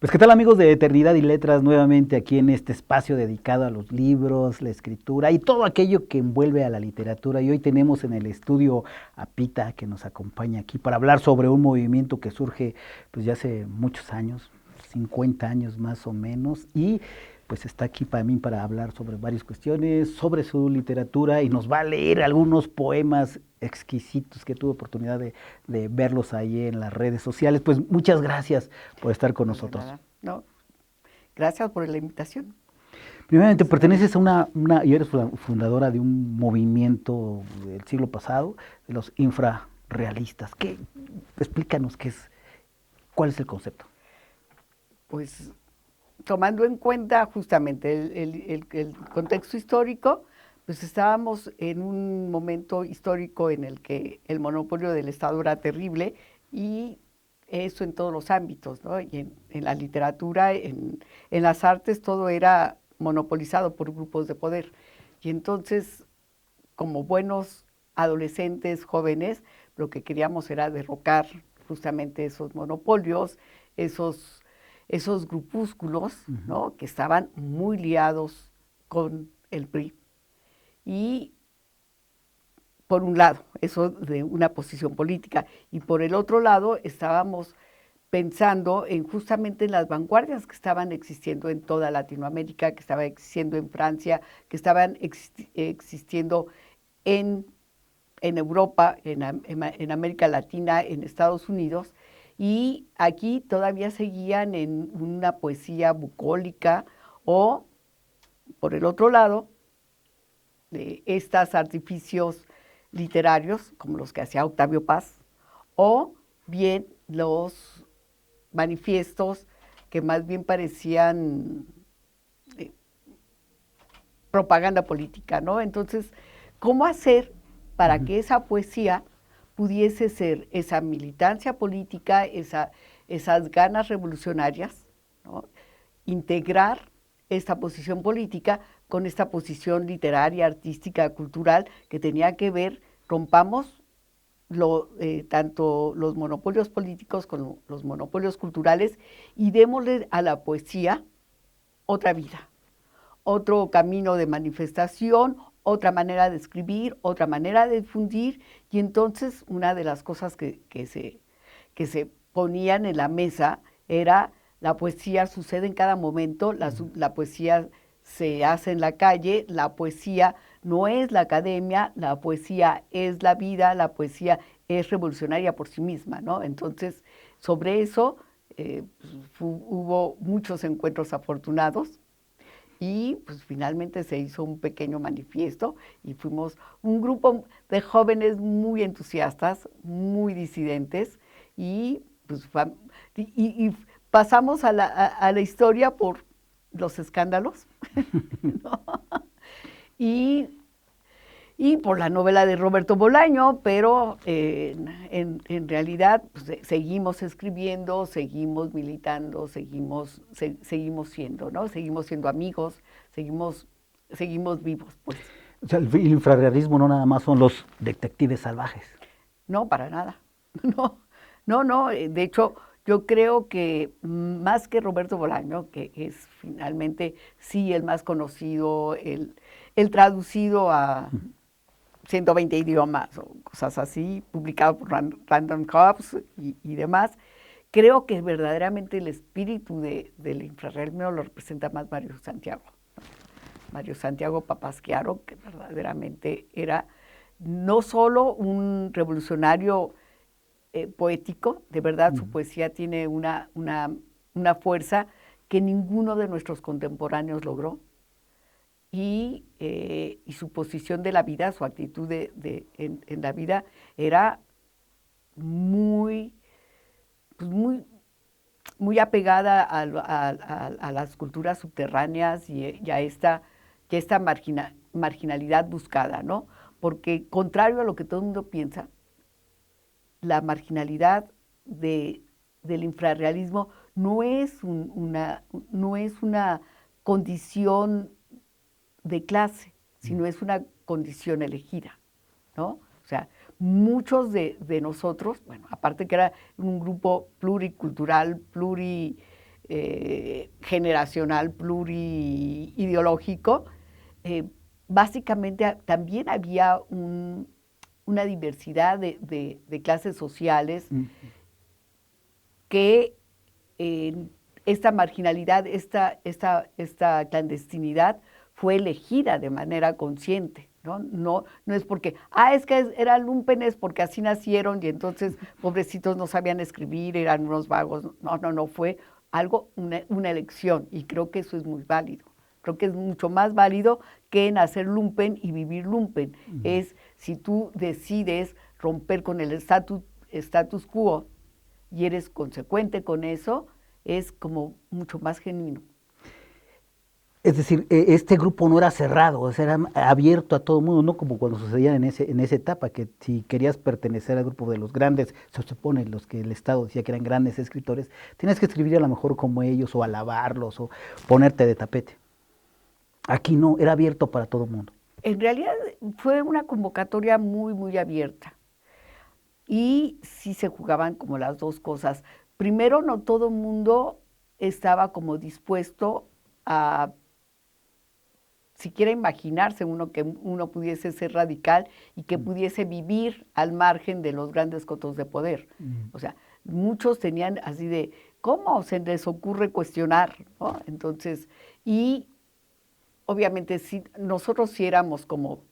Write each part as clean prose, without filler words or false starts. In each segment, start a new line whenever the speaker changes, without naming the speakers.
Pues qué tal amigos de Eternidad y Letras, nuevamente aquí en este espacio dedicado a los libros, la escritura y todo aquello que envuelve a la literatura. Y hoy tenemos en el estudio a Pita que nos acompaña aquí para hablar sobre un movimiento que surge pues ya hace muchos años, 50 años más o menos, y pues está aquí para mí para hablar sobre varias cuestiones, sobre su literatura y nos va a leer algunos poemas exquisitos que tuve oportunidad de verlos ahí en las redes sociales. Pues muchas gracias por estar con
No, de
nosotros.
nada. No, gracias por la invitación.
Primeramente,
Es un honor.
perteneces a y eres fundadora de un movimiento del siglo pasado, de los infrarrealistas. Explícanos cuál es el concepto.
Pues tomando en cuenta justamente el contexto histórico, pues estábamos en un momento histórico en el que el monopolio del Estado era terrible y eso en todos los ámbitos, ¿no? Y en la literatura, en las artes, todo era monopolizado por grupos de poder. Y entonces, como buenos adolescentes, jóvenes, lo que queríamos era derrocar justamente esos monopolios, esos, esos grupúsculos,
Ujú.
¿no? Que estaban muy liados con el PRI. Y por un lado, eso de una posición política, y por el otro lado estábamos pensando en justamente en las vanguardias que estaban existiendo en toda Latinoamérica, que estaban existiendo en Francia, que estaban existiendo en Europa, en América Latina, en Estados Unidos, y aquí todavía seguían en una poesía bucólica o, por el otro lado, de estos artificios literarios, como los que hacía Octavio Paz, o bien los manifiestos que más bien parecían eh, propaganda política, ¿no? Entonces, ¿cómo hacer para
Ujú.
que esa poesía pudiese ser esa militancia política, esas ganas revolucionarias, ¿no? Integrar esta posición política con esta posición literaria, artística, cultural, que tenía que ver, rompamos tanto los monopolios políticos como los monopolios culturales y démosle a la poesía otra vida, otro camino de manifestación, otra manera de escribir, otra manera de difundir. Y entonces una de las cosas que se ponían en la mesa era la poesía sucede en cada momento, la poesía se hace en la calle, la poesía no es la academia, la poesía es la vida, la poesía es revolucionaria por sí misma, ¿no? Entonces, sobre eso hubo muchos encuentros afortunados y pues finalmente se hizo un pequeño manifiesto y fuimos un grupo de jóvenes muy entusiastas, muy disidentes y pues y pasamos a la historia por los escándalos, ¿no? y, y por la novela de Roberto Bolaño, pero en realidad pues, seguimos escribiendo, seguimos militando, seguimos siendo, ¿no? Seguimos siendo amigos, seguimos vivos, pues.
O sea, el infrarrealismo no nada más son los detectives salvajes.
No, para nada. No, no. De hecho, yo creo que más que Roberto Bolaño, que es finalmente sí el más conocido, el traducido a 120 idiomas o cosas así, publicado por Random House y demás. Creo que verdaderamente el espíritu del infrarrealismo lo representa más Mario Santiago. Mario Santiago Papasquiaro, que verdaderamente era no solo un revolucionario poético, de verdad su
Ujú.
poesía tiene una fuerza que ninguno de nuestros contemporáneos logró, y su posición de la vida, su actitud en la vida era muy, pues muy apegada a las culturas subterráneas y a esta marginalidad buscada, ¿no? Porque contrario a lo que todo el mundo piensa, la marginalidad del infrarrealismo no es una condición de clase, sino es una condición elegida, ¿no? O sea, muchos de nosotros, bueno, aparte que era un grupo pluricultural, generacional, pluriideológico, básicamente también había una diversidad de clases sociales que esta marginalidad, esta clandestinidad fue elegida de manera consciente, ¿no? No es porque, es que eran lúmpenes porque así nacieron y entonces pobrecitos no sabían escribir, eran unos vagos. No, fue algo, una elección, y creo que eso es muy válido. Creo que es mucho más válido que nacer lumpen y vivir lumpen. Es si tú decides romper con el status quo y eres consecuente con eso, es como mucho más genuino.
Es decir, este grupo no era cerrado, o sea, era abierto a todo el mundo, no como cuando sucedía en esa etapa, que si querías pertenecer al grupo de los grandes, se supone los que el Estado decía que eran grandes escritores, tenías que escribir a lo mejor como ellos, o alabarlos, o ponerte de tapete. Aquí no, era abierto para todo el mundo.
En realidad fue una convocatoria muy, muy abierta. Y sí se jugaban como las dos cosas. Primero, no todo el mundo estaba como dispuesto a siquiera imaginarse que uno pudiese ser radical y que pudiese vivir al margen de los grandes cotos de poder. O sea, muchos tenían así de, ¿cómo se les ocurre cuestionar? ¿No? Entonces, y obviamente nosotros sí éramos como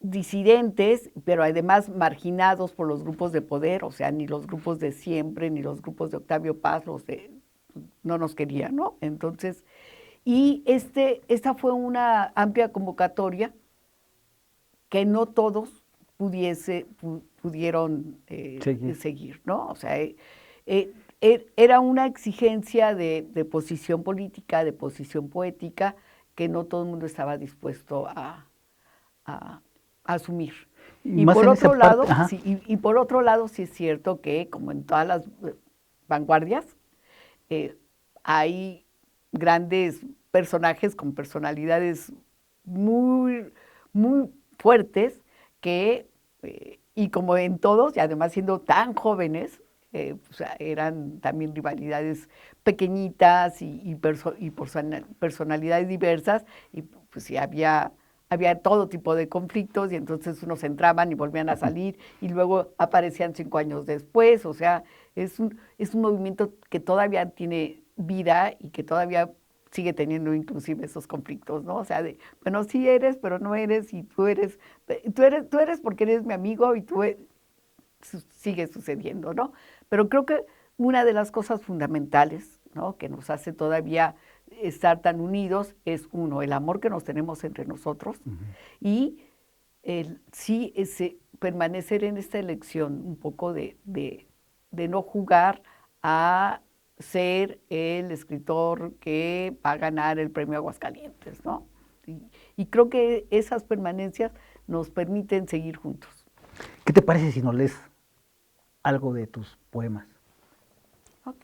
disidentes, pero además marginados por los grupos de poder, o sea, ni los grupos de Siempre, ni los grupos de Octavio Paz, no nos querían, ¿no? Entonces, y esta fue una amplia convocatoria que no todos pudieron seguir, ¿no? O sea, era una exigencia de posición política, de posición poética, que no todo el mundo estaba dispuesto a asumir. Y por otro lado, y por otro lado, sí es cierto que, como en todas las vanguardias, hay grandes personajes con personalidades muy, muy fuertes que, y como en todos, y además siendo tan jóvenes, eran también rivalidades pequeñitas y personalidades diversas, y pues sí había todo tipo de conflictos, y entonces unos entraban y volvían a salir, y luego aparecían 5 años después. O sea, es un movimiento que todavía tiene vida y que todavía sigue teniendo inclusive esos conflictos, ¿no? O sea, bueno, sí eres, pero no eres, y tú eres porque eres mi amigo, y sigue sucediendo, ¿no? Pero creo que una de las cosas fundamentales, ¿no?, que nos hace todavía estar tan unidos es, uno, el amor que nos tenemos entre nosotros, y permanecer en esta elección un poco de no jugar a ser el escritor que va a ganar el premio Aguascalientes, ¿no? Y creo que esas permanencias nos permiten seguir juntos.
¿Qué te parece si nos lees algo de tus poemas?
Ok.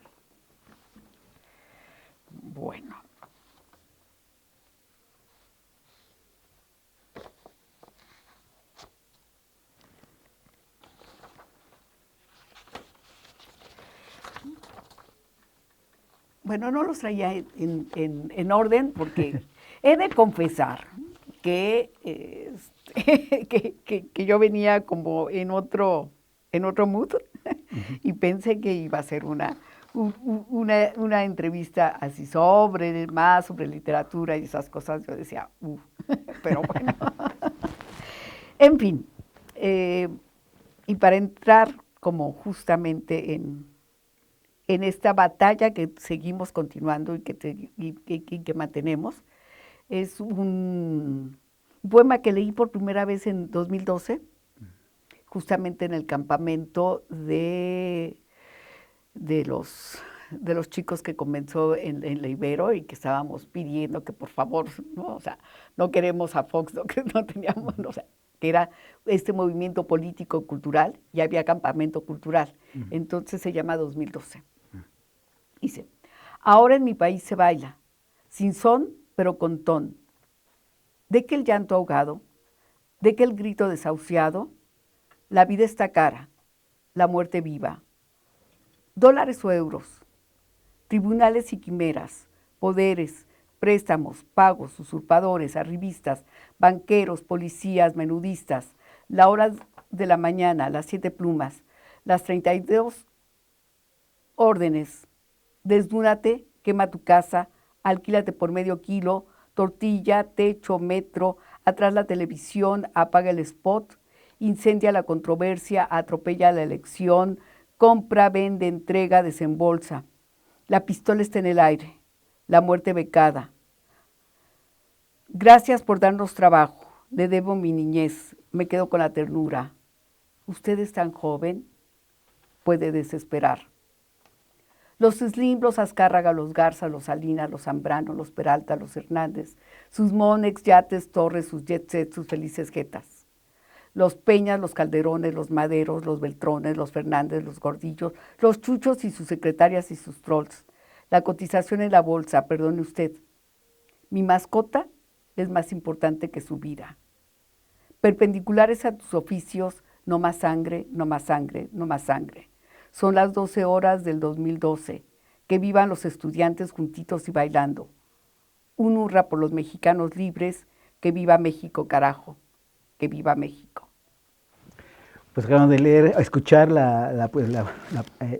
Bueno. Bueno, no los traía en orden, porque he de confesar que, que yo venía como en otro mood, y pensé que iba a ser una entrevista así sobre literatura y esas cosas. Yo decía, pero bueno. En fin, y para entrar como justamente en esta batalla que seguimos continuando y que mantenemos, es un poema que leí por primera vez en 2012, justamente en el campamento de los chicos que comenzó en la Ibero, y que estábamos pidiendo que por favor, ¿no? O sea, no queremos a Fox, no teníamos, o sea, que era este movimiento político cultural, y había campamento cultural. Entonces se llama 2012. Dice: ahora en mi país se baila, sin son, pero con ton. De que el llanto ahogado, de que el grito desahuciado, la vida está cara, la muerte viva. dólares o euros, tribunales y quimeras, poderes, préstamos, pagos, usurpadores, arribistas, banqueros, policías, menudistas, la hora de la mañana, las 7 plumas, las 32 órdenes, desnúdate, quema tu casa, alquílate por medio kilo, tortilla, techo, metro, atrás la televisión, apaga el spot, incendia la controversia, atropella la elección, compra, vende, entrega, desembolsa. La pistola está en el aire, la muerte becada. Gracias por darnos trabajo, le debo mi niñez, me quedo con la ternura. Usted es tan joven, puede desesperar. Los Slim, los Azcárraga, los Garza, los Salinas, los Zambrano, los Peralta, los Hernández, sus Monex, yates, torres, sus jet sets, sus felices jetas. Los Peñas, los Calderones, los Maderos, los Beltrones, los Fernández, los Gordillos, los Chuchos y sus secretarias y sus trolls. La cotización en la bolsa, perdone usted. Mi mascota es más importante que su vida. Perpendiculares a tus oficios, no más sangre, no más sangre, no más sangre. Son las 12 horas del 2012. Que vivan los estudiantes juntitos y bailando. Un hurra por los mexicanos libres. Que viva México, carajo. Que viva México.
Pues acabamos de leer, escuchar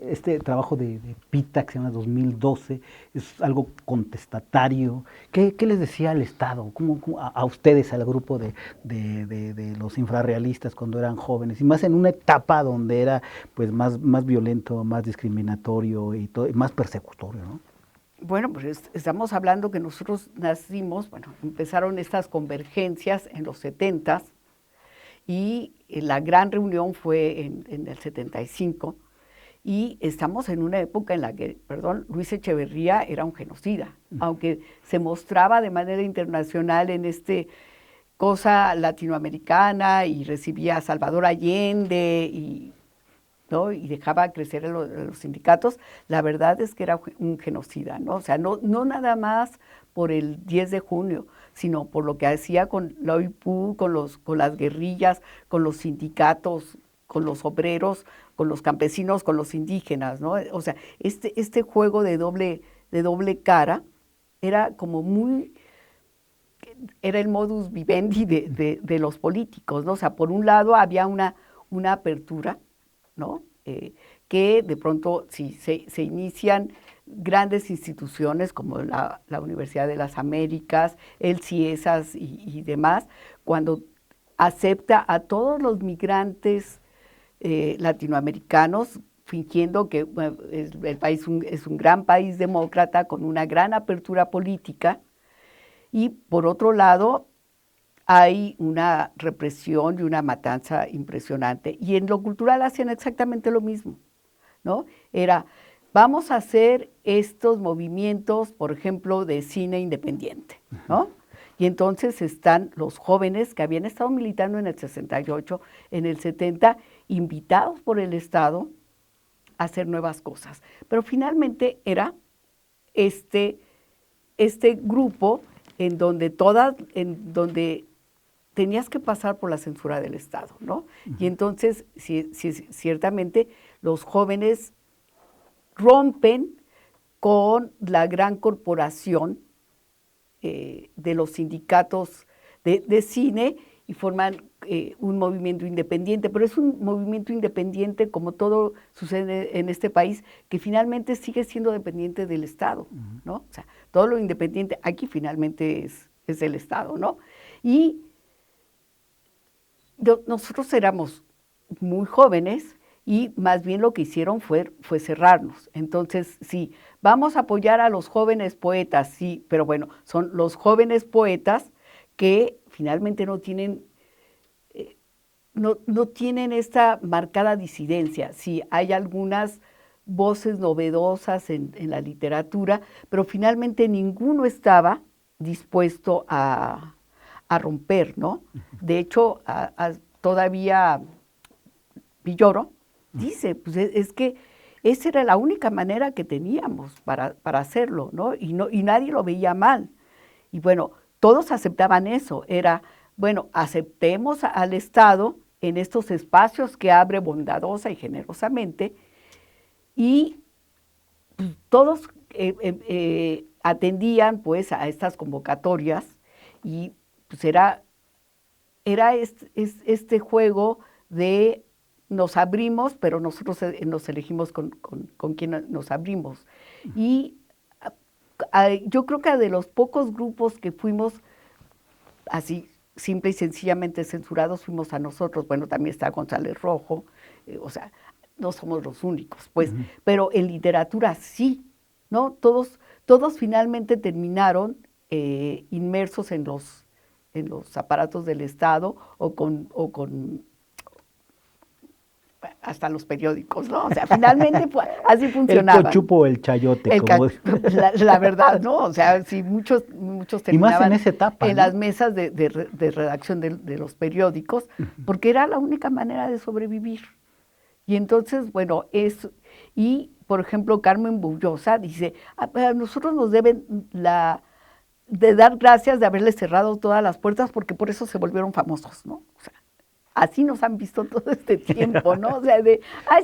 este trabajo de Pita que se llama 2012, es algo contestatario. ¿Qué les decía al Estado? ¿Cómo a ustedes, al grupo de los infrarrealistas cuando eran jóvenes? Y más en una etapa donde era pues más violento, más discriminatorio y más persecutorio, ¿no?
Bueno, pues estamos hablando que nosotros nacimos, empezaron estas convergencias en los 70s, y la gran reunión fue en el 75, y estamos en una época en la que, Luis Echeverría era un genocida, aunque se mostraba de manera internacional en cosa latinoamericana y recibía a Salvador Allende ¿no? Y dejaba crecer los sindicatos. La verdad es que era un genocida, ¿no? O sea, no nada más por el 10 de junio, sino por lo que hacía con la OIPU, con las guerrillas, con los sindicatos, con los obreros, con los campesinos, con los indígenas, ¿no? O sea, este juego de doble cara era como era el modus vivendi de los políticos, ¿no? O sea, por un lado había una apertura, ¿no? Que de pronto si se inician grandes instituciones como la Universidad de las Américas, el CIESAS y demás, cuando acepta a todos los migrantes latinoamericanos, fingiendo que el país es un gran país demócrata con una gran apertura política, y por otro lado hay una represión y una matanza impresionante. Y en lo cultural hacían exactamente lo mismo, ¿no? Vamos a hacer estos movimientos, por ejemplo, de cine independiente, ¿no? Y entonces están los jóvenes que habían estado militando en el 68, en el 70, invitados por el Estado a hacer nuevas cosas. Pero finalmente era este grupo en donde tenías que pasar por la censura del Estado, ¿no? Y entonces, ciertamente, los jóvenes rompen con la gran corporación de los sindicatos de cine y forman un movimiento independiente, pero es un movimiento independiente, como todo sucede en este país, que finalmente sigue siendo dependiente del Estado, ¿no? O sea, todo lo independiente aquí finalmente es el Estado, ¿no? Y nosotros éramos muy jóvenes y más bien lo que hicieron fue cerrarnos. Entonces, sí, vamos a apoyar a los jóvenes poetas, sí, pero bueno, son los jóvenes poetas que finalmente no tienen esta marcada disidencia. Sí, hay algunas voces novedosas en la literatura, pero finalmente ninguno estaba dispuesto a romper, ¿no? De hecho, todavía Villoro dice, pues es que esa era la única manera que teníamos para hacerlo, ¿no? Y nadie lo veía mal. Y bueno, todos aceptaban eso, aceptemos al Estado en estos espacios que abre bondadosa y generosamente, y todos atendían pues a estas convocatorias y pues era este juego de nos abrimos, pero nosotros nos elegimos con quién nos abrimos. Y yo creo que de los pocos grupos que fuimos así simple y sencillamente censurados, fuimos a nosotros. Bueno, también está González Rojo, o sea, no somos los únicos, pues, pero en literatura sí, ¿no? Todos finalmente terminaron inmersos en los aparatos del Estado o con hasta los periódicos, ¿no? O sea, finalmente así funcionaba.
El cochupo o el chayote, como
la verdad, ¿no? O sea, sí, muchos terminaban
y más en esa etapa,
en las mesas de redacción de los periódicos, porque era la única manera de sobrevivir. Y entonces, bueno, y por ejemplo, Carmen Bullosa dice, a nosotros nos deben de dar gracias de haberles cerrado todas las puertas, porque por eso se volvieron famosos, ¿no? O sea, así nos han visto todo este tiempo, ¿no? O sea,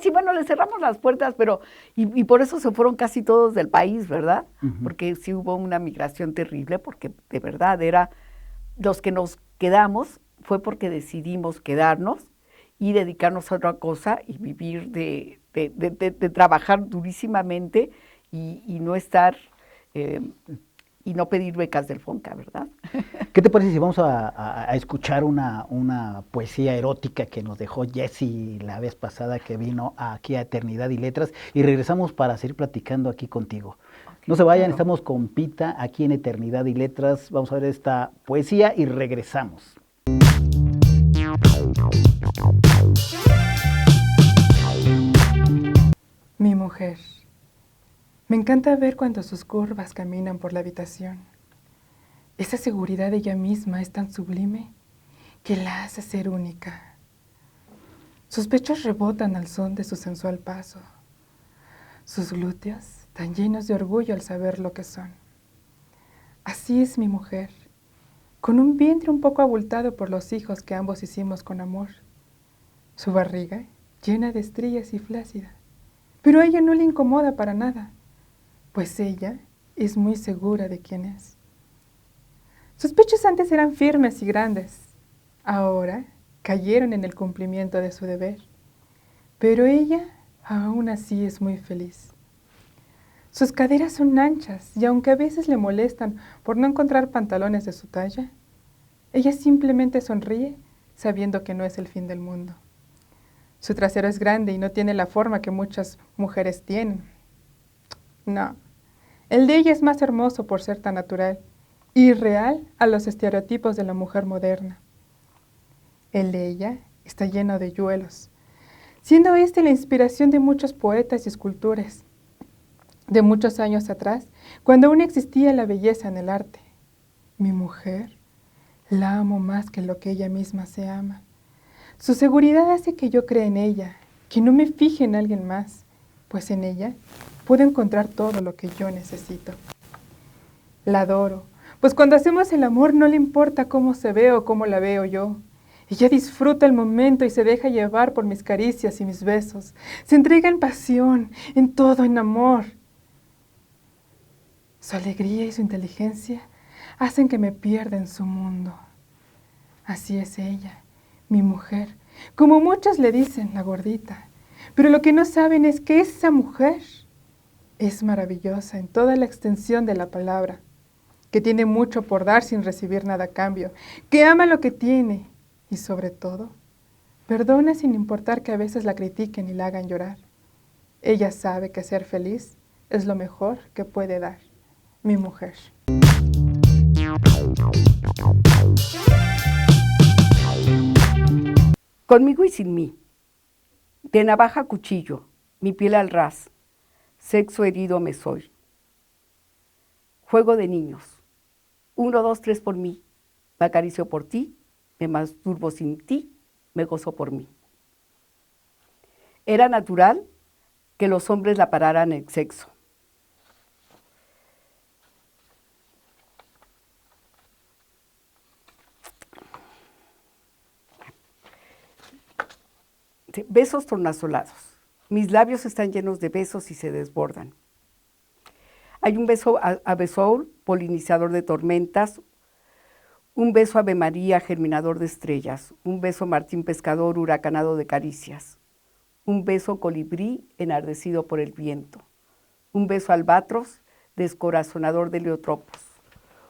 sí, bueno, les cerramos las puertas, pero, y por eso se fueron casi todos del país, ¿verdad? Porque sí hubo una migración terrible, porque de verdad los que nos quedamos fue porque decidimos quedarnos y dedicarnos a otra cosa y vivir de trabajar durísimamente y no estar, y no pedir becas del FONCA, ¿verdad?
¿Qué te parece si vamos a escuchar una poesía erótica que nos dejó Jessie la vez pasada que vino aquí a Eternidad y Letras y regresamos para seguir platicando aquí contigo? Okay, no se vayan, claro. Estamos con Pita aquí en Eternidad y Letras. Vamos a ver esta poesía y regresamos.
Mi mujer. Me encanta ver cuando sus curvas caminan por la habitación. Esa seguridad de ella misma es tan sublime que la hace ser única. Sus pechos rebotan al son de su sensual paso. Sus glúteos tan llenos de orgullo al saber lo que son. Así es mi mujer, con un vientre un poco abultado por los hijos que ambos hicimos con amor. Su barriga llena de estrías y flácida, pero a ella no le incomoda para nada, pues ella es muy segura de quién es. Sus pechos antes eran firmes y grandes, ahora cayeron en el cumplimiento de su deber, pero ella aún así es muy feliz. Sus caderas son anchas y aunque a veces le molestan por no encontrar pantalones de su talla, ella simplemente sonríe sabiendo que no es el fin del mundo. Su trasero es grande y no tiene la forma que muchas mujeres tienen. No, el de ella es más hermoso por ser tan natural y real a los estereotipos de la mujer moderna. El de ella está lleno de yuelos, siendo este la inspiración de muchos poetas y escultores de muchos años atrás, cuando aún existía la belleza en el arte. Mi mujer, la amo más que lo que ella misma se ama. Su seguridad hace que yo crea en ella, que no me fije en alguien más, pues en ella puedo encontrar todo lo que yo necesito. La adoro, pues cuando hacemos el amor no le importa cómo se ve o cómo la veo yo. Ella disfruta el momento y se deja llevar por mis caricias y mis besos. Se entrega en pasión, en todo, en amor. Su alegría y su inteligencia hacen que me pierda en su mundo. Así es ella, mi mujer, como muchos le dicen, la gordita. Pero lo que no saben es que esa mujer es maravillosa en toda la extensión de la palabra, que tiene mucho por dar sin recibir nada a cambio, que ama lo que tiene y sobre todo, perdona sin importar que a veces la critiquen y la hagan llorar. Ella sabe que ser feliz es lo mejor que puede dar. Mi mujer.
Conmigo y sin mí. De navaja a cuchillo, mi piel al ras, sexo herido me soy. Juego de niños. 1, 2, 3 por mí. Me acaricio por ti, me masturbo sin ti, me gozo por mí. Era natural que los hombres la pararan el sexo. Besos tornasolados. Mis labios están llenos de besos y se desbordan. Hay un beso a Besour, polinizador de tormentas, un beso Ave María, germinador de estrellas, un beso Martín Pescador, huracanado de caricias, un beso colibrí, enardecido por el viento, un beso albatros, descorazonador de heliotropos,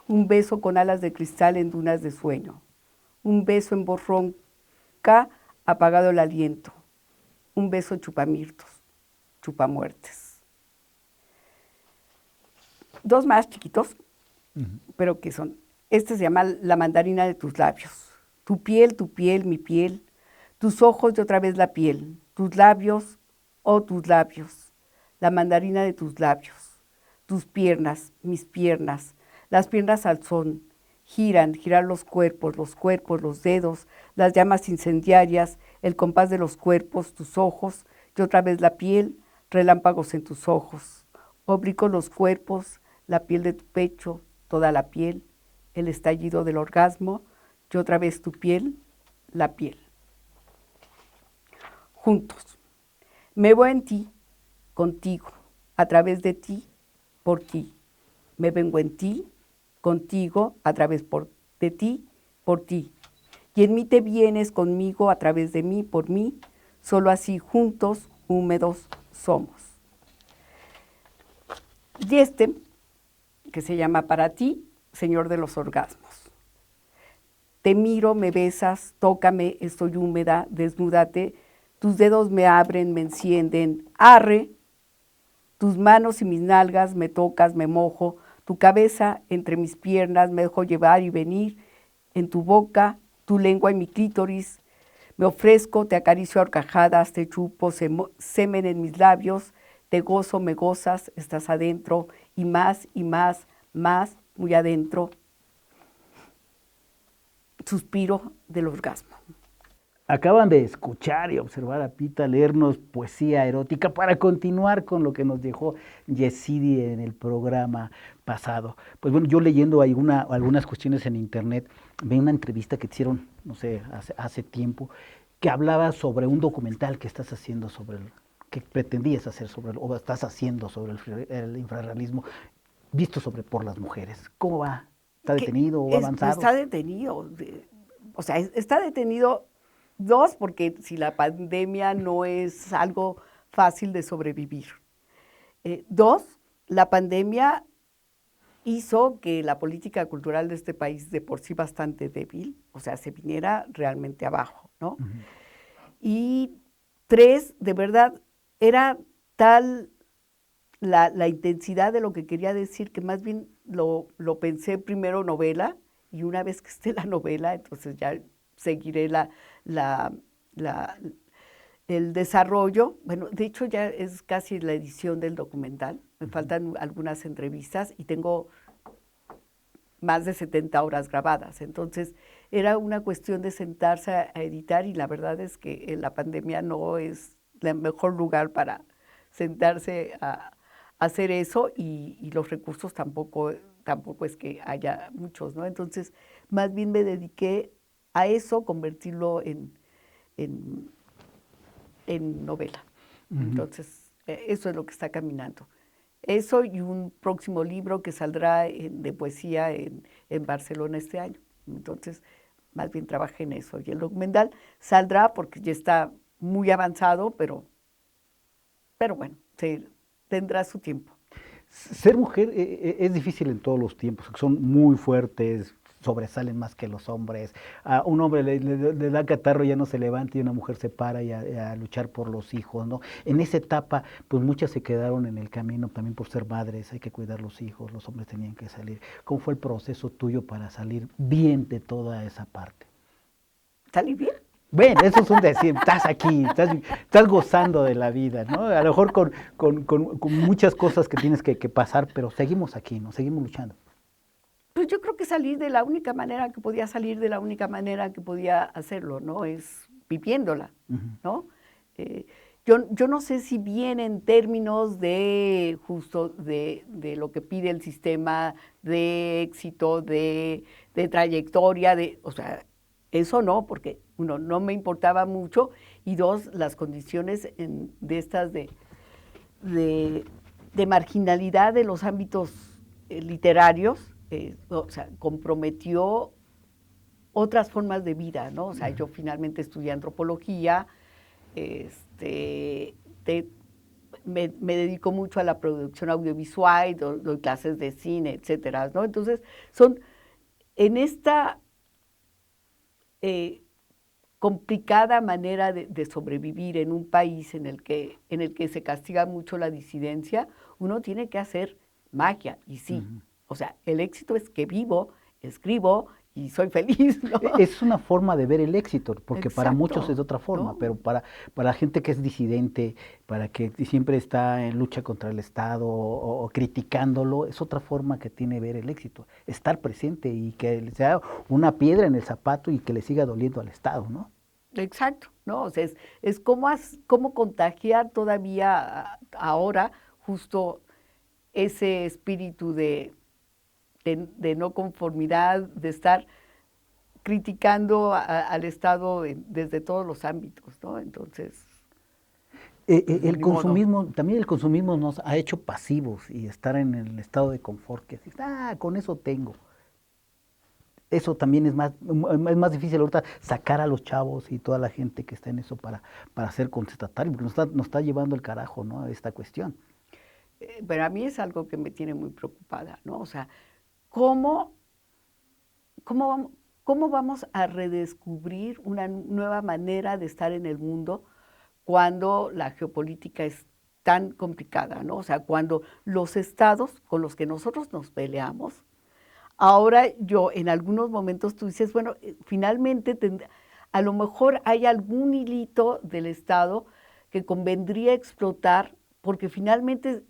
un beso con alas de cristal en dunas de sueño, un beso en voz ronca, apagado el aliento, un beso chupamirtos, chupamuertes. Dos más chiquitos, pero que son, este se llama La mandarina de tus labios. Tu piel, mi piel, tus ojos y otra vez la piel, tus labios, oh tus labios, la mandarina de tus labios, tus piernas, mis piernas, las piernas al son, girar los cuerpos, los dedos, las llamas incendiarias, el compás de los cuerpos, tus ojos y otra vez la piel, relámpagos en tus ojos, oblicuos los cuerpos, la piel de tu pecho, toda la piel, el estallido del orgasmo y otra vez tu piel, la piel. Juntos. Me voy en ti, contigo, a través de ti, por ti. Me vengo en ti, contigo, a través de ti, por ti. Y en mí te vienes conmigo, a través de mí, por mí. Solo así, juntos, húmedos, somos. Y este, que se llama Para ti, Señor de los orgasmos. Te miro, me besas, tócame, estoy húmeda, desnúdate, tus dedos me abren, me encienden, arre, tus manos y mis nalgas, me tocas, me mojo, tu cabeza entre mis piernas, me dejo llevar y venir, en tu boca, tu lengua y mi clítoris, me ofrezco, te acaricio a horcajadas, te chupo, semen en mis labios, te gozo, me gozas, estás adentro, y más, más, muy adentro, suspiro del orgasmo.
Acaban de escuchar y observar a Pita leernos poesía erótica para continuar con lo que nos dejó Yesidi en el programa pasado. Pues bueno, yo leyendo algunas cuestiones en internet, vi una entrevista que te hicieron, no sé, hace tiempo, que hablaba sobre un documental que estás haciendo que pretendías hacer o estás haciendo sobre el infrarrealismo, visto por las mujeres. ¿Cómo va? ¿Está detenido o avanzado?
Está detenido. O sea, está detenido. Dos, porque si la pandemia no es algo fácil de sobrevivir. Dos, la pandemia hizo que la política cultural de este país, de por sí bastante débil, o sea, se viniera realmente abajo, ¿no? Uh-huh. Y tres, de verdad, era tal la intensidad de lo que quería decir que más bien lo pensé primero novela, y una vez que esté la novela, entonces ya seguiré el desarrollo. Bueno, de hecho ya es casi la edición del documental. Me faltan algunas entrevistas y tengo más de 70 horas grabadas. Entonces era una cuestión de sentarse a editar y la verdad es que la pandemia no es el mejor lugar para sentarse a hacer eso y los recursos tampoco es que haya muchos, ¿no? Entonces más bien me dediqué a eso, convertirlo en novela. Uh-huh. Entonces, eso es lo que está caminando. Eso y un próximo libro que saldrá de poesía en Barcelona este año. Entonces, más bien trabajé en eso. Y el documental saldrá porque ya está muy avanzado, pero bueno, tendrá su tiempo.
Ser mujer es difícil en todos los tiempos, son muy fuertes, sobresalen más que los hombres. A un hombre le da catarro, ya no se levanta y una mujer se para a luchar por los hijos, ¿no? En esa etapa, pues muchas se quedaron en el camino también por ser madres, hay que cuidar los hijos, los hombres tenían que salir. ¿Cómo fue el proceso tuyo para salir bien de toda esa parte?
¿Salir bien?
Bueno, eso es un decir, estás aquí, estás gozando de la vida, ¿no? A lo mejor con muchas cosas que tienes que pasar, pero seguimos aquí, ¿no? Seguimos luchando.
Pues yo creo que salir de la única manera que podía salir, de la única manera que podía hacerlo, ¿no? Es viviéndola, uh-huh. ¿no? Yo no sé si bien en términos de justo de lo que pide el sistema, de éxito, de trayectoria, o sea, eso no, porque uno, no me importaba mucho, y dos, las condiciones de marginalidad de los ámbitos literarios, o sea, comprometió otras formas de vida, ¿no? O sea, yo finalmente estudié antropología, me dedico mucho a la producción audiovisual, doy clases de cine, etcétera, ¿no? Entonces, son en esta complicada manera de sobrevivir en un país en el que se castiga mucho la disidencia, uno tiene que hacer magia, y sí. O sea, el éxito es que vivo, escribo y soy feliz, ¿no?
Es una forma de ver el éxito, porque para
Exacto,
muchos es de otra forma,
¿no?
pero para la gente que es disidente, para que siempre está en lucha contra el Estado o criticándolo, es otra forma que tiene ver el éxito, estar presente y que sea una piedra en el zapato y que le siga doliendo al Estado, ¿no?
Exacto, ¿no? O sea, es cómo contagiar todavía ahora justo ese espíritu de no conformidad, de estar criticando al Estado desde todos los ámbitos, ¿no? Entonces,
El
ni modo.
consumismo, también el consumismo nos ha hecho pasivos y estar en el estado de confort, que decir, con eso tengo. Eso también es más difícil ahorita sacar a los chavos y toda la gente que está en eso para ser contestatario, porque nos está llevando el carajo, ¿no? Esta cuestión.
Pero a mí es algo que me tiene muy preocupada, ¿no? O sea, ¿cómo vamos a redescubrir una nueva manera de estar en el mundo cuando la geopolítica es tan complicada, ¿no? O sea, cuando los estados con los que nosotros nos peleamos, ahora en algunos momentos tú dices, bueno, finalmente a lo mejor hay algún hilito del Estado que convendría explotar, porque finalmente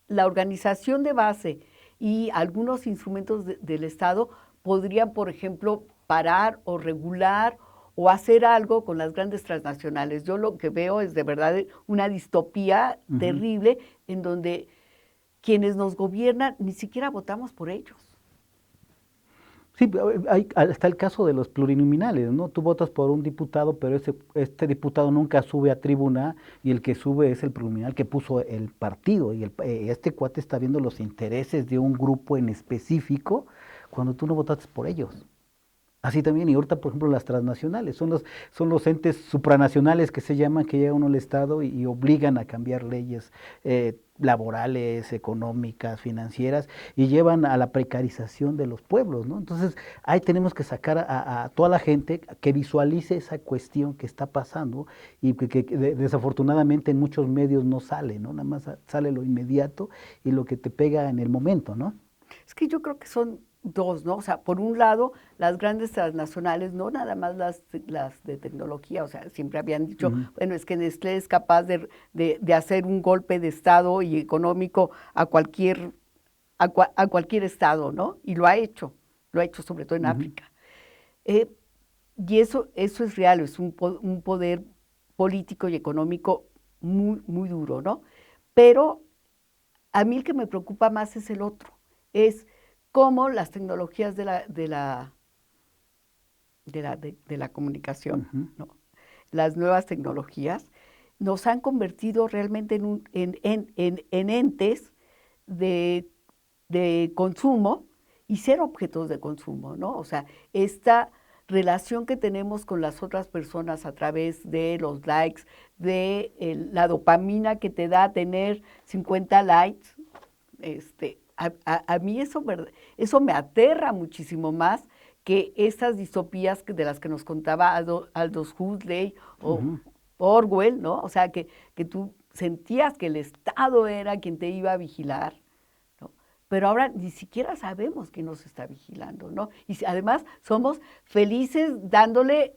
la organización de base y algunos instrumentos del Estado podrían, por ejemplo, parar o regular o hacer algo con las grandes transnacionales. Yo lo que veo es de verdad una distopía terrible en donde quienes nos gobiernan ni siquiera votamos por ellos.
Sí, está el caso de los plurinominales, ¿no? Tú votas por un diputado, pero este diputado nunca sube a tribuna y el que sube es el plurinominal que puso el partido. Y este cuate está viendo los intereses de un grupo en específico cuando tú no votaste por ellos. Así también, y ahorita, por ejemplo, las transnacionales, son los entes supranacionales que se llaman, que llegan al Estado y obligan a cambiar leyes laborales, económicas, financieras, y llevan a la precarización de los pueblos, ¿no? Entonces, ahí tenemos que sacar a toda la gente que visualice esa cuestión que está pasando y que desafortunadamente en muchos medios no sale, ¿no? Nada más sale lo inmediato y lo que te pega en el momento, ¿no?
Es que yo creo que son dos, ¿no? O sea, por un lado, las grandes transnacionales, no nada más las de tecnología, o sea, siempre habían dicho, bueno, es que Nestlé es capaz de hacer un golpe de Estado y económico a cualquier Estado, ¿no? Y lo ha hecho sobre todo en África. Y eso es real, es un poder político y económico muy, muy duro, ¿no? Pero a mí el que me preocupa más es el otro, es cómo las tecnologías de la comunicación, ¿no? Las nuevas tecnologías nos han convertido realmente en entes de consumo y ser objetos de consumo, ¿no? O sea, esta relación que tenemos con las otras personas a través de los likes, de la dopamina que te da tener 50 likes, a mí eso me aterra muchísimo más que estas distopías de las que nos contaba Aldous Huxley o Orwell, ¿no? O sea, que tú sentías que el Estado era quien te iba a vigilar, ¿no? Pero ahora ni siquiera sabemos quién nos está vigilando, ¿no? Y además somos felices dándole,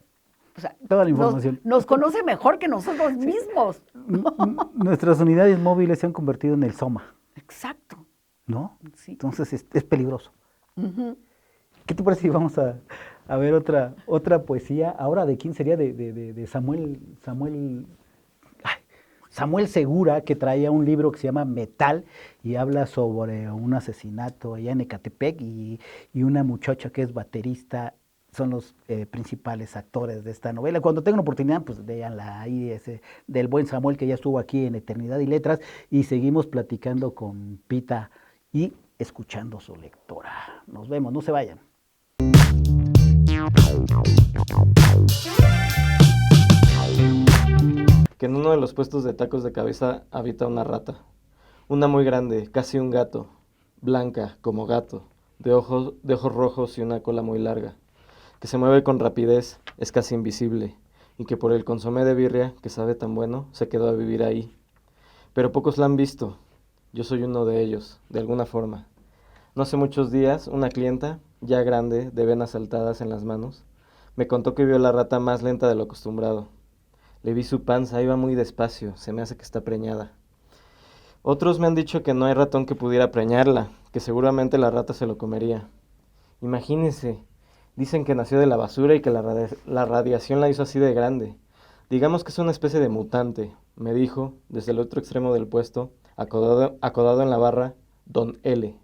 o sea,
toda la información.
Nos conoce mejor que nosotros mismos, ¿no?
Nuestras unidades móviles se han convertido en el Soma.
Exacto.
¿No?
Sí.
Entonces es peligroso. ¿Qué te parece si vamos a ver otra poesía? Ahora, ¿de quién sería? De Samuel Segura, que traía un libro que se llama Metal y habla sobre un asesinato allá en Ecatepec y una muchacha que es baterista son los principales actores de esta novela. Cuando tengan oportunidad, pues véanla ahí, del buen Samuel, que ya estuvo aquí en Eternidad y Letras, y seguimos platicando con Pita y escuchando su lectora. Nos vemos, no se vayan.
Que en uno de los puestos de tacos de cabeza habita una rata. Una muy grande, casi un gato, blanca como gato, de ojos rojos y una cola muy larga, que se mueve con rapidez, es casi invisible, y que por el consomé de birria, que sabe tan bueno, se quedó a vivir ahí. Pero pocos la han visto. Yo soy uno de ellos, de alguna forma. No hace muchos días, una clienta, ya grande, de venas saltadas en las manos, me contó que vio la rata más lenta de lo acostumbrado. Le vi su panza, iba muy despacio, se me hace que está preñada. Otros me han dicho que no hay ratón que pudiera preñarla, que seguramente la rata se lo comería. Imagínense, dicen que nació de la basura y que la radiación la hizo así de grande. Digamos que es una especie de mutante, me dijo, desde el otro extremo del puesto, acodado en la barra, Don L.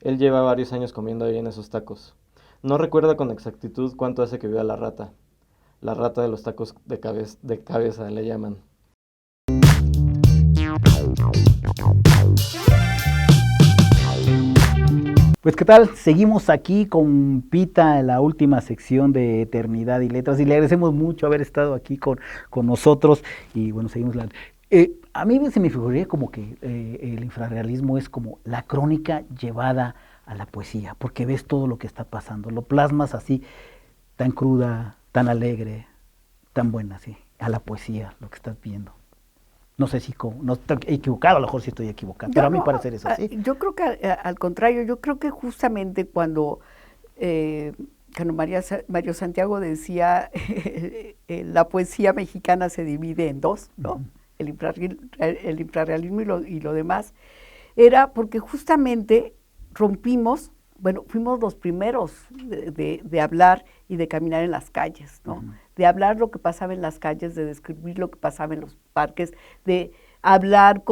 Él lleva varios años comiendo ahí en esos tacos. No recuerda con exactitud cuánto hace que vio a la rata. La rata de los tacos de cabeza le llaman.
Pues qué tal, seguimos aquí con Pita en la última sección de Eternidad y Letras y le agradecemos mucho haber estado aquí con nosotros y bueno, seguimos a mí se me figuraría como que el infrarrealismo es como la crónica llevada a la poesía, porque ves todo lo que está pasando, lo plasmas así, tan cruda, tan alegre, tan buena, sí, a la poesía, lo que estás viendo. No sé si no estoy equivocado, a lo mejor sí estoy equivocado, pero a mi parecer es así.
Yo creo que al contrario, yo creo que justamente cuando Mario Santiago decía la poesía mexicana se divide en dos, ¿no? El infrarrealismo y lo demás, era porque justamente rompimos, bueno, fuimos los primeros de hablar y de caminar en las calles, ¿no? De hablar lo que pasaba en las calles, de describir lo que pasaba en los parques, de hablar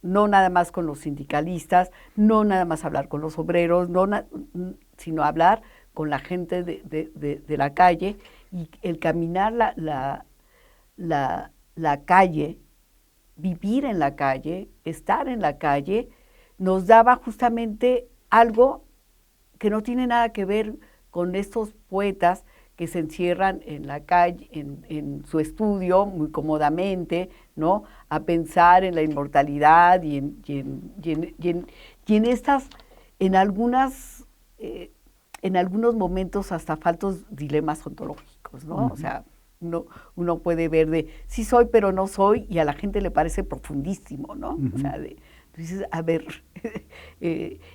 no nada más con los sindicalistas, no nada más hablar con los obreros, sino hablar con la gente de la calle, y el caminar la calle, vivir en la calle, estar en la calle, nos daba justamente algo que no tiene nada que ver con estos poetas que se encierran en la calle, en su estudio, muy cómodamente, ¿no? A pensar en la inmortalidad y en estas, en algunos momentos hasta faltos dilemas ontológicos, ¿no? O sea, uno puede ver de sí soy, pero no soy, y a la gente le parece profundísimo, ¿no? O sea, dices, a ver,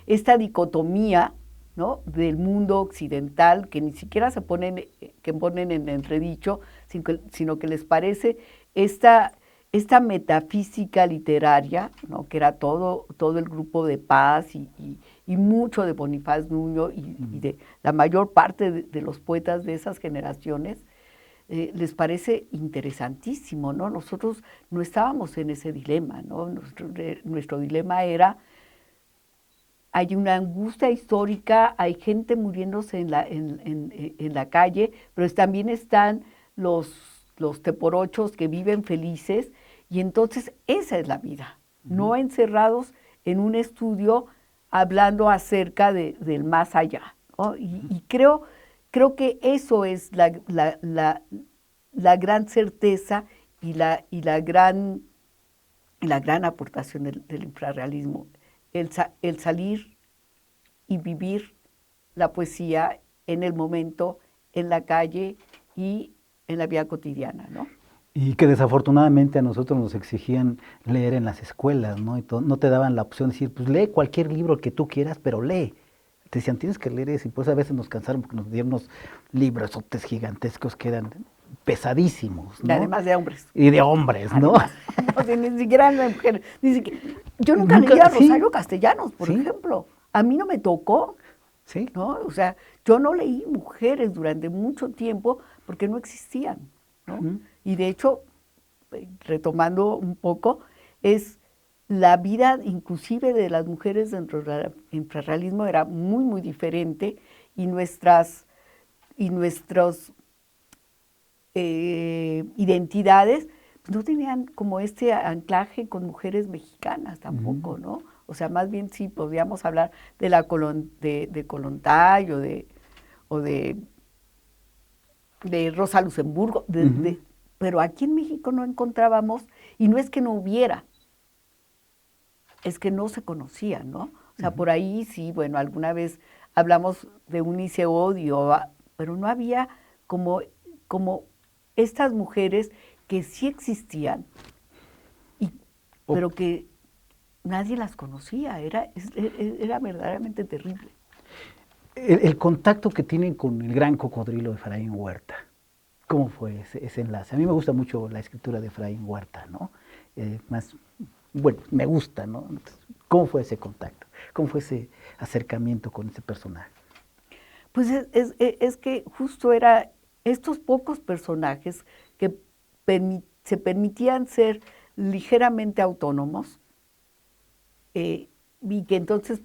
esta dicotomía, ¿no? Del mundo occidental, que ni siquiera ponen en entredicho, sino que les parece esta metafísica literaria, ¿no? Que era todo el grupo de Paz y mucho de Bonifaz Nuño y de la mayor parte de los poetas de esas generaciones, les parece interesantísimo, ¿no? Nosotros no estábamos en ese dilema, ¿no? Nuestro dilema era: hay una angustia histórica, hay gente muriéndose en la calle, pero también están los teporochos que viven felices, y entonces esa es la vida, no encerrados en un estudio hablando acerca del más allá, ¿no? Y creo que eso es la gran certeza y la gran aportación del infrarrealismo. El salir y vivir la poesía en el momento, en la calle y en la vida cotidiana, ¿no?
Y que desafortunadamente a nosotros nos exigían leer en las escuelas, ¿no? Y no te daban la opción de decir, pues lee cualquier libro que tú quieras, pero lee. Te decían, tienes que leer eso, y pues a veces nos cansaron porque nos dieron unos librosotes gigantescos que eran pesadísimos, ¿no?
Y además de hombres.
Y de hombres, ¿no?
Además, ni siquiera de mujeres. Yo nunca leía a Rosario Castellanos, por ejemplo. A mí no me tocó, ¿no? O sea, yo no leí mujeres durante mucho tiempo porque no existían, ¿no? Y de hecho, retomando un poco, es la vida inclusive de las mujeres dentro del infrarrealismo era muy, muy diferente, y nuestras nuestras identidades pues, no tenían como este anclaje con mujeres mexicanas tampoco, ¿no? O sea, más bien sí podríamos hablar de la de Kollontai o de Rosa Luxemburgo, pero aquí en México no encontrábamos, y no es que no hubiera, es que no se conocían, ¿no? O sea, por ahí sí, bueno, alguna vez hablamos de Unice Odio, pero no había como estas mujeres que sí existían, pero que nadie las conocía, era verdaderamente terrible.
El contacto que tienen con el gran cocodrilo de Efraín Huerta, ¿cómo fue ese enlace? A mí me gusta mucho la escritura de Efraín Huerta, ¿no? Bueno, me gusta, ¿no? Entonces, ¿cómo fue ese contacto? ¿Cómo fue ese acercamiento con ese personaje?
Pues es que justo era estos pocos personajes que se permitían ser ligeramente autónomos y que entonces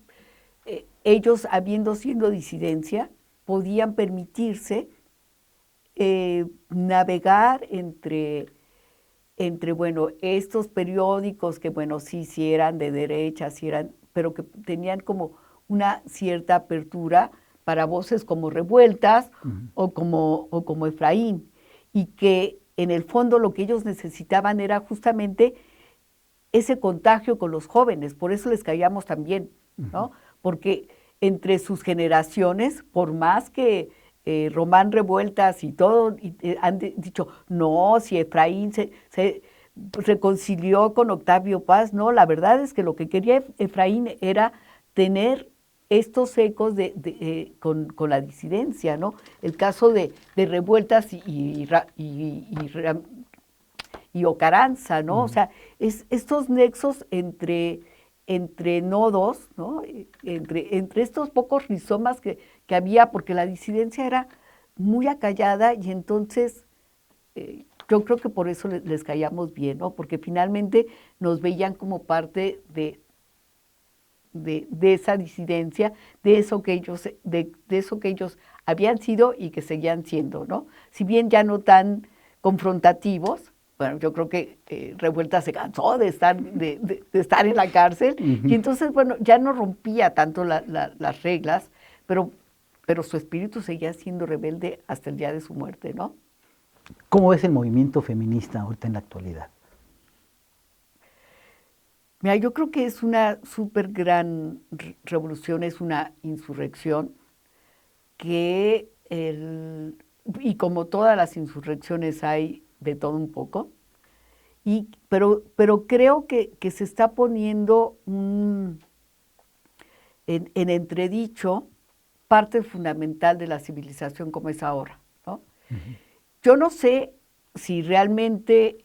ellos, siendo disidencia, podían permitirse navegar entre, bueno, estos periódicos que, bueno, sí eran de derecha, pero que tenían como una cierta apertura para voces como Revueltas o como Efraín, y que en el fondo lo que ellos necesitaban era justamente ese contagio con los jóvenes, por eso les caíamos tan bien, ¿no? Porque entre sus generaciones, por más que Román Revueltas y todo han dicho, no, si Efraín se reconcilió con Octavio Paz, no, la verdad es que lo que quería Efraín era tener estos ecos con la disidencia, ¿no? El caso de Revueltas y Ocaranza, ¿no? O sea, estos nexos entre nodos, ¿no? Entre estos pocos rizomas que había, porque la disidencia era muy acallada y entonces yo creo que por eso les caíamos bien, ¿no? Porque finalmente nos veían como parte de esa disidencia, de eso que ellos habían sido y que seguían siendo, ¿no? Si bien ya no tan confrontativos, bueno, yo creo que Revuelta se cansó de estar en la cárcel y entonces, bueno, ya no rompía tanto las reglas, pero su espíritu seguía siendo rebelde hasta el día de su muerte, ¿no?
¿Cómo ves el movimiento feminista ahorita en la actualidad?
Mira, yo creo que es una súper gran revolución, es una insurrección y como todas las insurrecciones hay de todo un poco, pero creo que se está poniendo en entredicho parte fundamental de la civilización como es ahora, ¿no? Yo no sé si realmente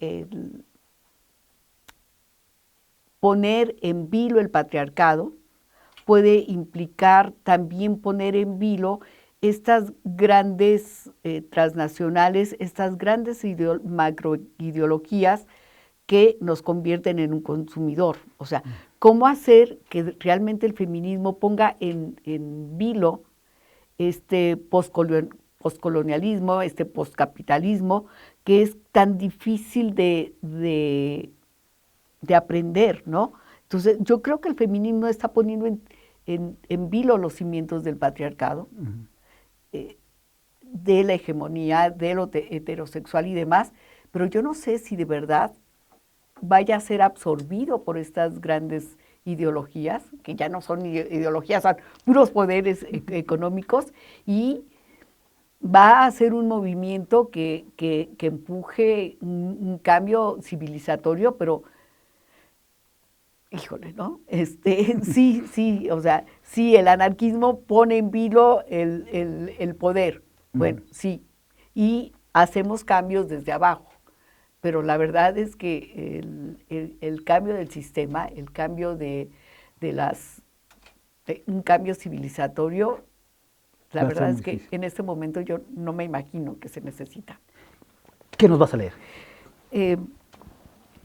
poner en vilo el patriarcado puede implicar también poner en vilo estas grandes transnacionales, estas grandes macroideologías que nos convierten en un consumidor. O sea, ¿cómo hacer que realmente el feminismo ponga en vilo este postcolonialismo, este postcapitalismo, que es tan difícil de aprender, ¿no? Entonces, yo creo que el feminismo está poniendo en vilo los cimientos del patriarcado, de la hegemonía, de lo heterosexual y demás, pero yo no sé si de verdad vaya a ser absorbido por estas grandes ideologías, que ya no son ideologías, son puros poderes económicos, y va a ser un movimiento que empuje un cambio civilizatorio, pero híjole, ¿no? Sí, o sea, sí, el anarquismo pone en vilo el poder, bueno, sí, y hacemos cambios desde abajo, pero la verdad es que el cambio del sistema, el cambio un cambio civilizatorio, la verdad es que en este momento yo no me imagino que se necesita.
¿Qué nos vas a leer?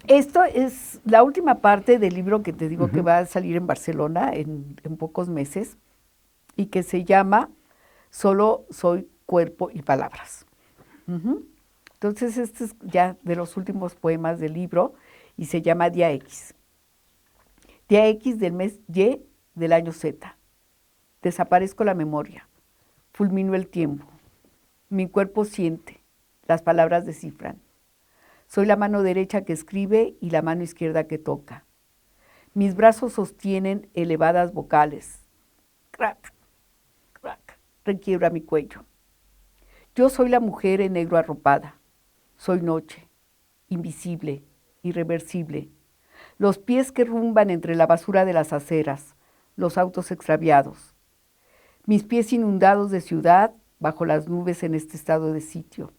Esto es la última parte del libro que te digo que va a salir en Barcelona en pocos meses y que se llama Solo soy cuerpo y palabras. Entonces, este es ya de los últimos poemas del libro y se llama Día X. Día X del mes Y del año Z. Desaparezco la memoria. Fulmino el tiempo. Mi cuerpo siente. Las palabras descifran. Soy la mano derecha que escribe y la mano izquierda que toca. Mis brazos sostienen elevadas vocales. Crack, crack, requiebra mi cuello. Yo soy la mujer en negro arropada. Soy noche, invisible, irreversible. Los pies que rumban entre la basura de las aceras, los autos extraviados. Mis pies inundados de ciudad bajo las nubes en este estado de sitio.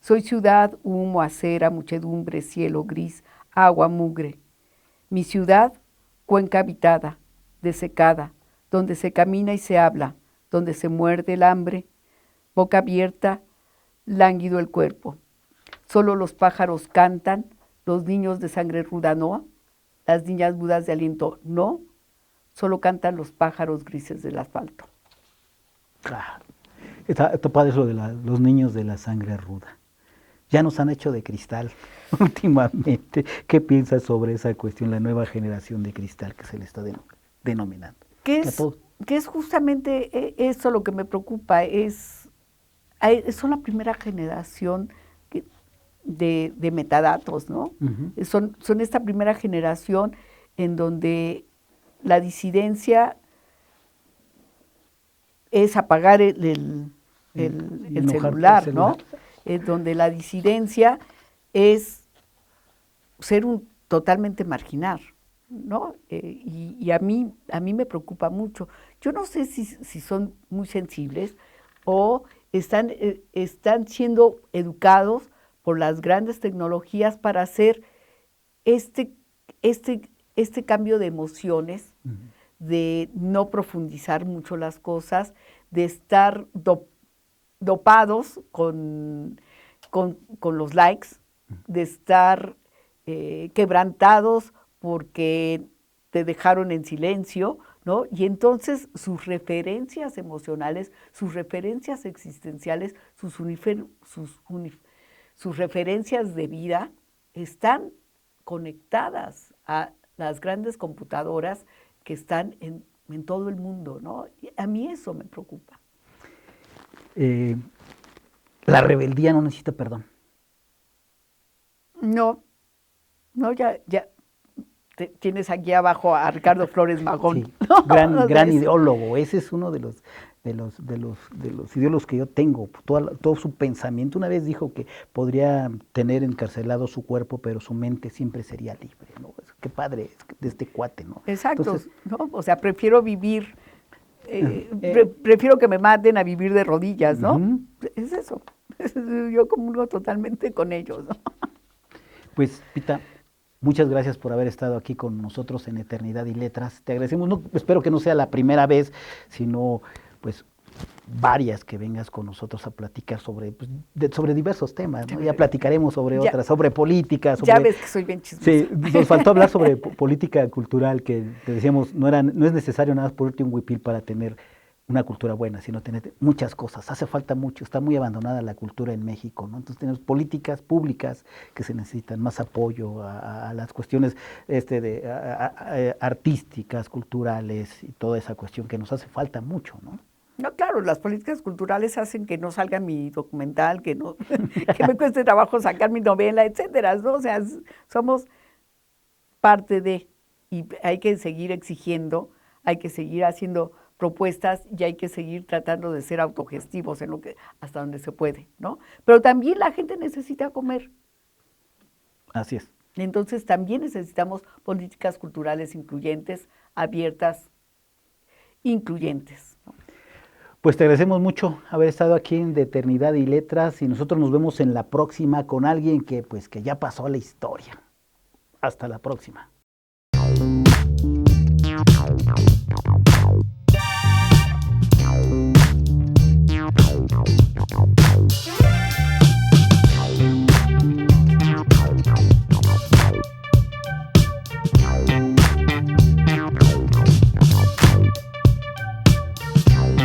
Soy ciudad, humo, acera, muchedumbre, cielo gris, agua, mugre. Mi ciudad, cuenca habitada, desecada, donde se camina y se habla, donde se muerde el hambre, boca abierta, lánguido el cuerpo. Solo los pájaros cantan, los niños de sangre ruda no, las niñas mudas de aliento no, solo cantan los pájaros grises del asfalto.
Está padre eso de los niños de la sangre ruda. Ya nos han hecho de cristal últimamente. ¿Qué piensas sobre esa cuestión, la nueva generación de cristal que se le está denominando?
Que es justamente eso lo que me preocupa, son la primera generación de metadatos, ¿no? Son esta primera generación en donde la disidencia es apagar el celular, ¿no? Donde la disidencia es ser totalmente marginal, ¿no? Y a mí me preocupa mucho. Yo no sé si son muy sensibles o están siendo educados por las grandes tecnologías para hacer este cambio de emociones, de no profundizar mucho las cosas, de estar dopados con los likes, de estar quebrantados porque te dejaron en silencio, ¿no? Y entonces sus referencias emocionales, sus referencias existenciales, sus referencias de vida están conectadas a las grandes computadoras que están en todo el mundo, ¿no? Y a mí eso me preocupa.
La rebeldía no necesita perdón.
No, ya tienes aquí abajo a Ricardo Flores Magón.
Sí, gran ideólogo. Ese es uno de los ideólogos que yo tengo. Todo su pensamiento. Una vez dijo que podría tener encarcelado su cuerpo, pero su mente siempre sería libre, ¿no? Qué padre de este cuate, ¿no?
Exacto.
Entonces,
¿no? O sea, prefiero vivir, prefiero que me maten a vivir de rodillas, ¿no? Es eso. Yo comulgo totalmente con ellos, ¿no?
Pues, Pita, muchas gracias por haber estado aquí con nosotros en Eternidad y Letras. Te agradecemos, espero que no sea la primera vez, sino pues varias que vengas con nosotros a platicar sobre diversos temas, ¿no? Ya platicaremos sobre otras, sobre política.
Ya ves que soy bien chismosa.
Sí, nos faltó hablar sobre política cultural, que te decíamos, no es necesario nada más ponerte un huipil para tener una cultura buena, sino tener muchas cosas. Hace falta mucho, está muy abandonada la cultura en México, ¿no? Entonces tenemos políticas públicas que se necesitan, más apoyo a las cuestiones artísticas, culturales y toda esa cuestión que nos hace falta mucho, ¿no?
No, claro, las políticas culturales hacen que no salga mi documental, que me cueste trabajo sacar mi novela, etcétera, ¿no? O sea, somos parte de, y hay que seguir exigiendo, hay que seguir haciendo propuestas y hay que seguir tratando de ser autogestivos en hasta donde se puede, ¿no? Pero también la gente necesita comer.
Así es.
Entonces también necesitamos políticas culturales incluyentes, abiertas, incluyentes, ¿no?
Pues te agradecemos mucho haber estado aquí en De Eternidad y Letras y nosotros nos vemos en la próxima con alguien que ya pasó a la historia. Hasta la próxima.
Thank you.